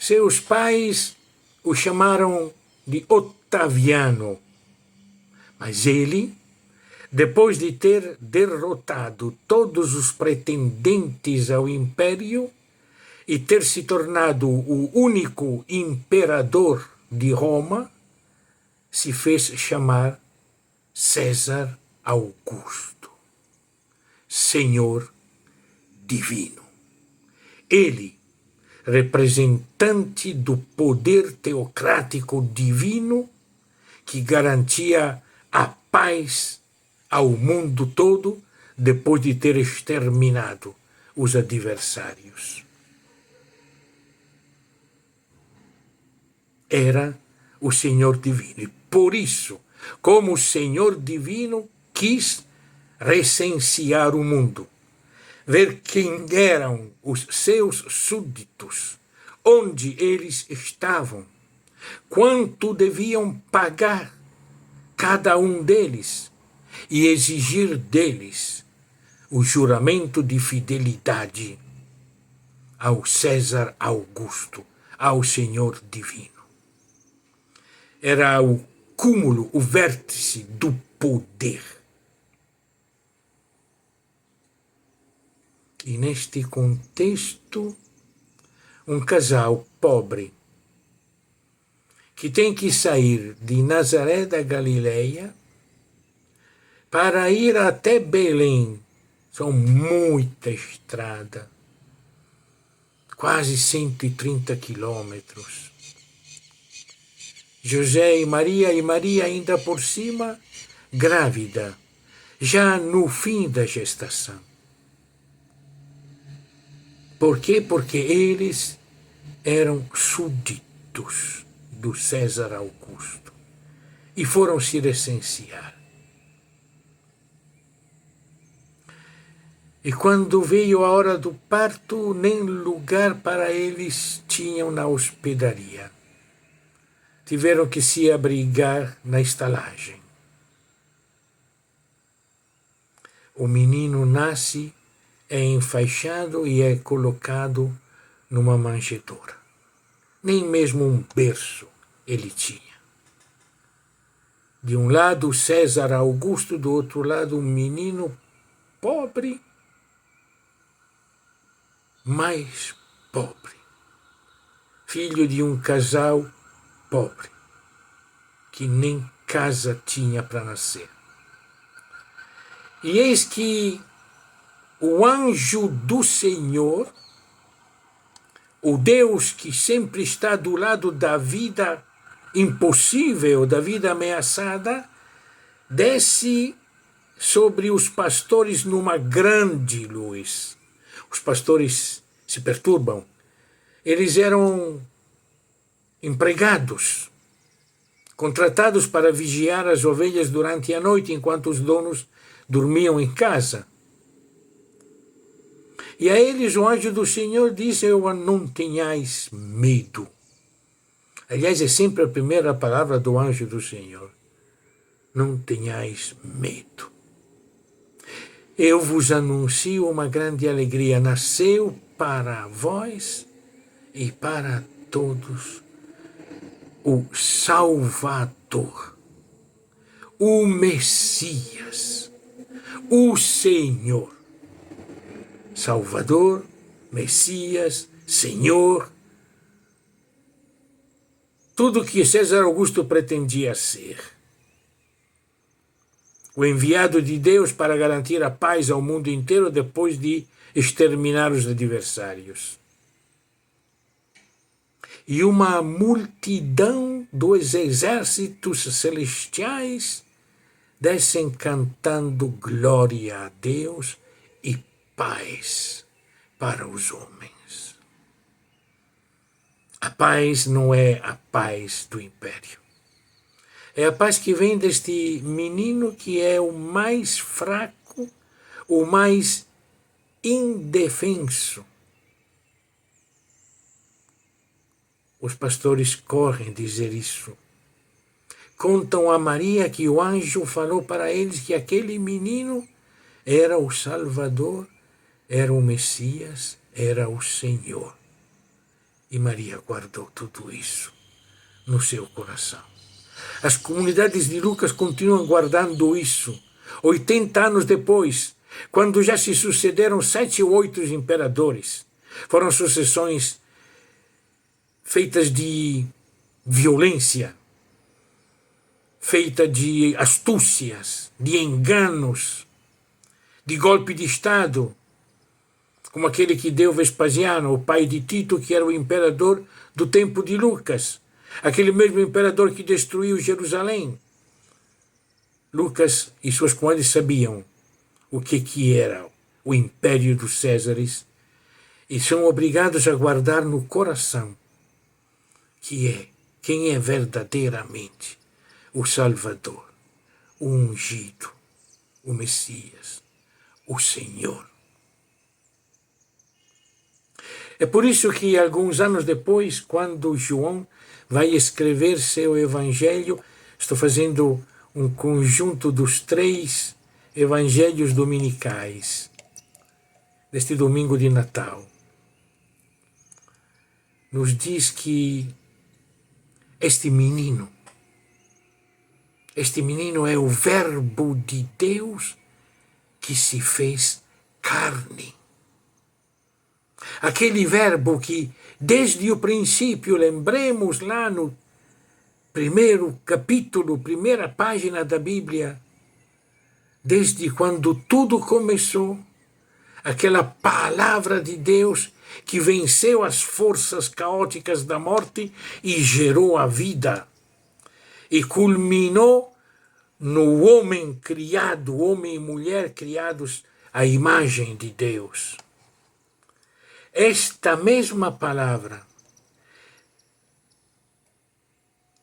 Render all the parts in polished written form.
Seus pais o chamaram de Otaviano, mas ele, depois de ter derrotado todos os pretendentes ao império e ter se tornado o único imperador de Roma, se fez chamar César Augusto, Senhor Divino. Ele, representante do poder teocrático divino que garantia a paz ao mundo todo depois de ter exterminado os adversários. Era o Senhor Divino. E por isso, como o Senhor Divino, quis recensear o mundo, ver quem eram os seus súditos, onde eles estavam, quanto deviam pagar cada um deles e exigir deles o juramento de fidelidade ao César Augusto, ao Senhor Divino. Era o cúmulo, o vértice do poder. E neste contexto, um casal pobre que tem que sair de Nazaré da Galileia para ir até Belém. São muita estrada, quase 130 quilômetros. José e Maria ainda por cima, grávida, já no fim da gestação. Por quê? Porque eles eram súditos do César Augusto e foram se recensear. E quando veio a hora do parto, nem lugar para eles tinham na hospedaria. Tiveram que se abrigar na estalagem. O menino nasce, é enfaixado e é colocado numa manjedoura. Nem mesmo um berço ele tinha. De um lado César Augusto, do outro lado um menino pobre, mais pobre, filho de um casal pobre, que nem casa tinha para nascer. E eis que o anjo do Senhor, o Deus que sempre está do lado da vida impossível, da vida ameaçada, desce sobre os pastores numa grande luz. Os pastores se perturbam. Eles eram empregados, contratados para vigiar as ovelhas durante a noite, enquanto os donos dormiam em casa. E a eles o anjo do Senhor disse: não tenhais medo. Aliás, é sempre a primeira palavra do anjo do Senhor. Não tenhais medo. Eu vos anuncio uma grande alegria. Nasceu para vós e para todos o Salvador, o Messias, o Senhor. Salvador, Messias, Senhor. Tudo que César Augusto pretendia ser. O enviado de Deus para garantir a paz ao mundo inteiro depois de exterminar os adversários. E uma multidão dos exércitos celestiais descem cantando glória a Deus e paz para os homens. A paz não é a paz do império. É a paz que vem deste menino que é o mais fraco, o mais indefenso. Os pastores correm dizer isso. Contam a Maria que o anjo falou para eles que aquele menino era o Salvador, era o Messias, era o Senhor. E Maria guardou tudo isso no seu coração. As comunidades de Lucas continuam guardando isso. 80 anos depois, quando já se sucederam 7 ou 8 imperadores, foram sucessões feitas de violência, feita de astúcias, de enganos, de golpe de Estado, como aquele que deu Vespasiano, o pai de Tito, que era o imperador do tempo de Lucas, aquele mesmo imperador que destruiu Jerusalém. Lucas e suas comadres sabiam o que era o império dos Césares e são obrigados a guardar no coração quem é verdadeiramente o Salvador, o ungido, o Messias, o Senhor. É por isso que, alguns anos depois, quando João vai escrever seu evangelho, estou fazendo um conjunto dos 3 evangelhos dominicais, deste domingo de Natal. Nos diz que este menino é o Verbo de Deus que se fez carne. Aquele verbo que, desde o princípio, lembremos lá no primeiro capítulo, primeira página da Bíblia, desde quando tudo começou, aquela palavra de Deus que venceu as forças caóticas da morte e gerou a vida, e culminou no homem criado, homem e mulher criados à imagem de Deus. Esta mesma palavra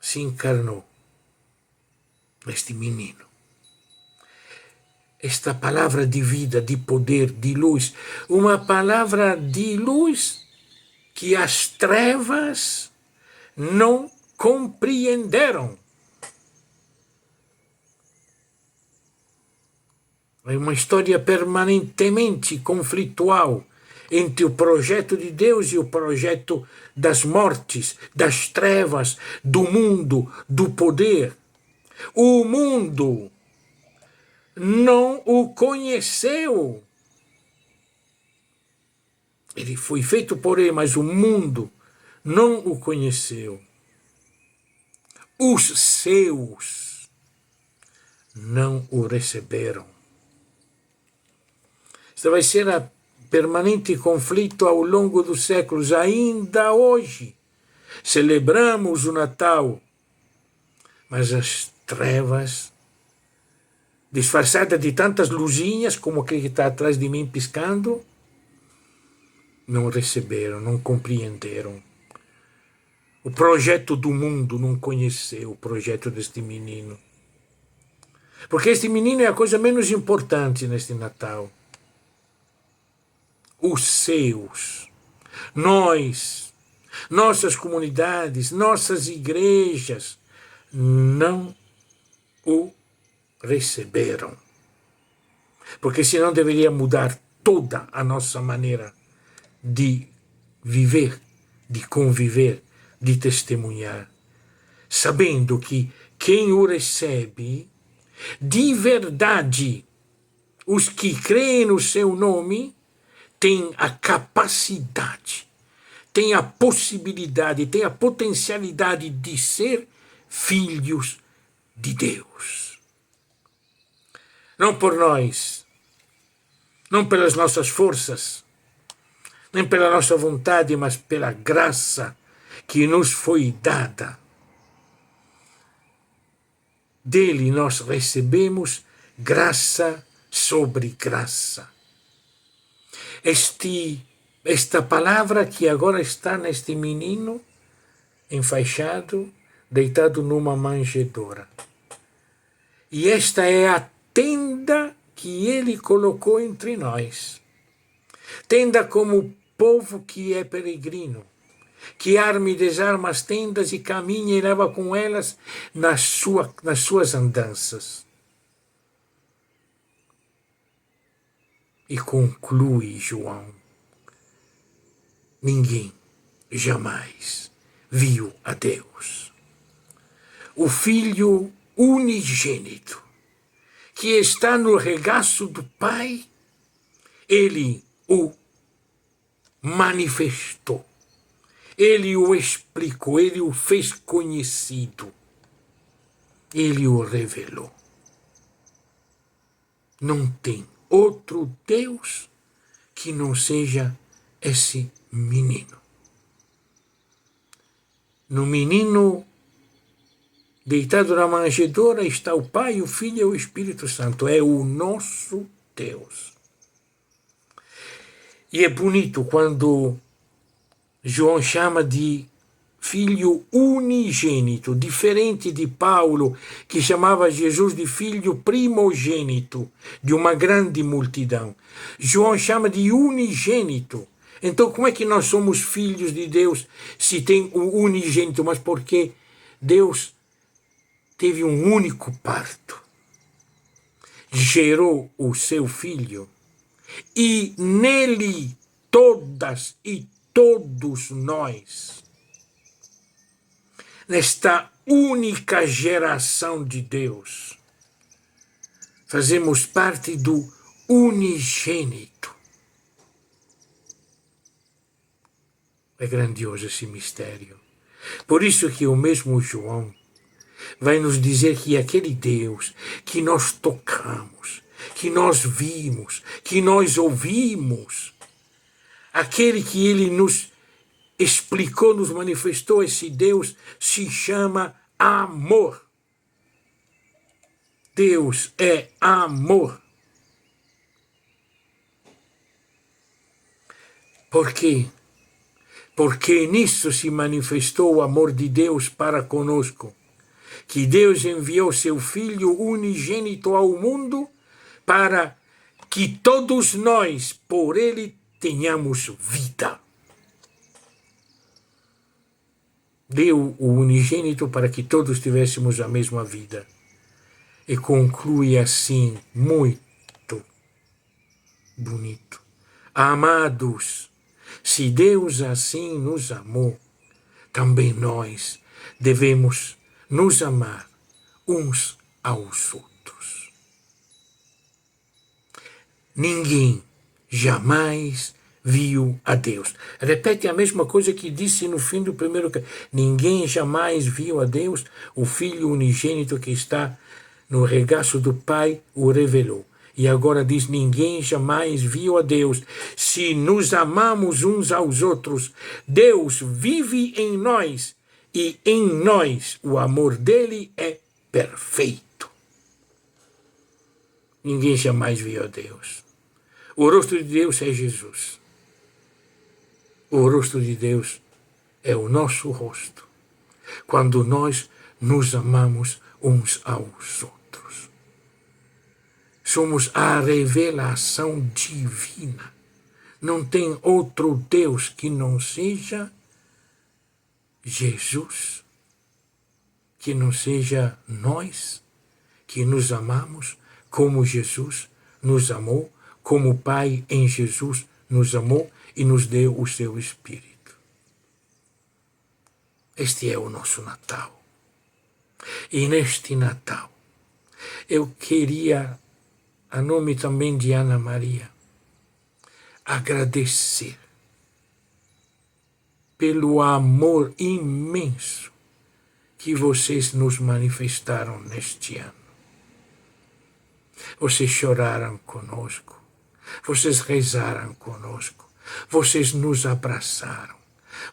se encarnou neste menino. Esta palavra de vida, de poder, de luz, uma palavra de luz que as trevas não compreenderam. É uma história permanentemente conflitual entre o projeto de Deus e o projeto das mortes, das trevas, do mundo, do poder. O mundo não o conheceu. Ele foi feito por ele, mas o mundo não o conheceu. Os seus não o receberam. Esta vai ser a permanente conflito ao longo dos séculos. Ainda hoje celebramos o Natal, mas as trevas, disfarçadas de tantas luzinhas como aquele que está atrás de mim piscando, não receberam, não compreenderam. O projeto do mundo não conheceu o projeto deste menino. Porque este menino é a coisa menos importante neste Natal. Os seus, nós, nossas comunidades, nossas igrejas, não o receberam. Porque senão deveria mudar toda a nossa maneira de viver, de conviver, de testemunhar, sabendo que quem o recebe, de verdade, os que creem no seu nome, tem a capacidade, tem a possibilidade, tem a potencialidade de ser filhos de Deus. Não por nós, não pelas nossas forças, nem pela nossa vontade, mas pela graça que nos foi dada. Dele nós recebemos graça sobre graça. Esta palavra que agora está neste menino, enfaixado, deitado numa manjedoura. E esta é a tenda que ele colocou entre nós. Tenda como povo que é peregrino, que arma e desarma as tendas e caminha e leva com elas nas suas andanças. E conclui João: ninguém jamais viu a Deus. O Filho unigênito, que está no regaço do Pai, ele o manifestou, ele o explicou, ele o fez conhecido, ele o revelou. Não tem outro Deus que não seja esse menino. No menino deitado na manjedoura está o Pai, o Filho e o Espírito Santo. É o nosso Deus. E é bonito quando João chama de filho unigênito, diferente de Paulo, que chamava Jesus de filho primogênito de uma grande multidão. João chama de unigênito. Então, como é que nós somos filhos de Deus se tem o unigênito? Mas porque Deus teve um único parto, gerou o seu filho, e nele todas e todos nós, nesta única geração de Deus, fazemos parte do unigênito. É grandioso esse mistério. Por isso que o mesmo João vai nos dizer que aquele Deus que nós tocamos, que nós vimos, que nós ouvimos, aquele que ele nos explicou, nos manifestou, esse Deus se chama amor. Deus é amor. Por quê? Porque nisso se manifestou o amor de Deus para conosco, que Deus enviou seu Filho unigênito ao mundo para que todos nós, por ele, tenhamos vida. Deu o unigênito para que todos tivéssemos a mesma vida. E conclui assim, muito bonito. Amados, se Deus assim nos amou, também nós devemos nos amar uns aos outros. Ninguém jamais viu a Deus. Repete a mesma coisa que disse no fim do primeiro capítulo. Ninguém jamais viu a Deus, o Filho unigênito que está no regaço do Pai o revelou. E agora diz, ninguém jamais viu a Deus. Se nos amamos uns aos outros, Deus vive em nós e em nós o amor dele é perfeito. Ninguém jamais viu a Deus. O rosto de Deus é Jesus. O rosto de Deus é o nosso rosto, quando nós nos amamos uns aos outros. Somos a revelação divina. Não tem outro Deus que não seja Jesus, que não seja nós, que nos amamos como Jesus nos amou, como o Pai em Jesus nos amou e nos deu o seu Espírito. Este é o nosso Natal. E neste Natal, eu queria, a nome também de Ana Maria, agradecer pelo amor imenso que vocês nos manifestaram neste ano. Vocês choraram conosco, vocês rezaram conosco, vocês nos abraçaram,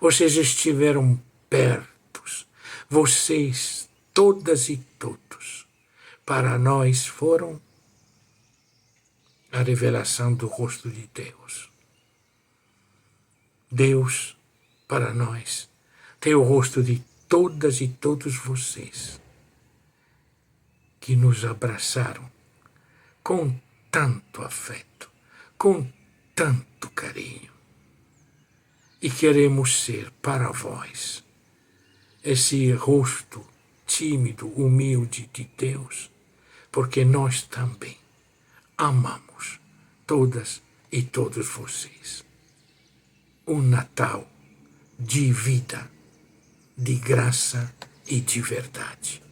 vocês estiveram perto, vocês, todas e todos, para nós foram a revelação do rosto de Deus. Deus, para nós, tem o rosto de todas e todos vocês que nos abraçaram com tanto afeto, com tanto carinho. E queremos ser para vós esse rosto tímido, humilde de Deus, porque nós também amamos todas e todos vocês. Um Natal de vida, de graça e de verdade.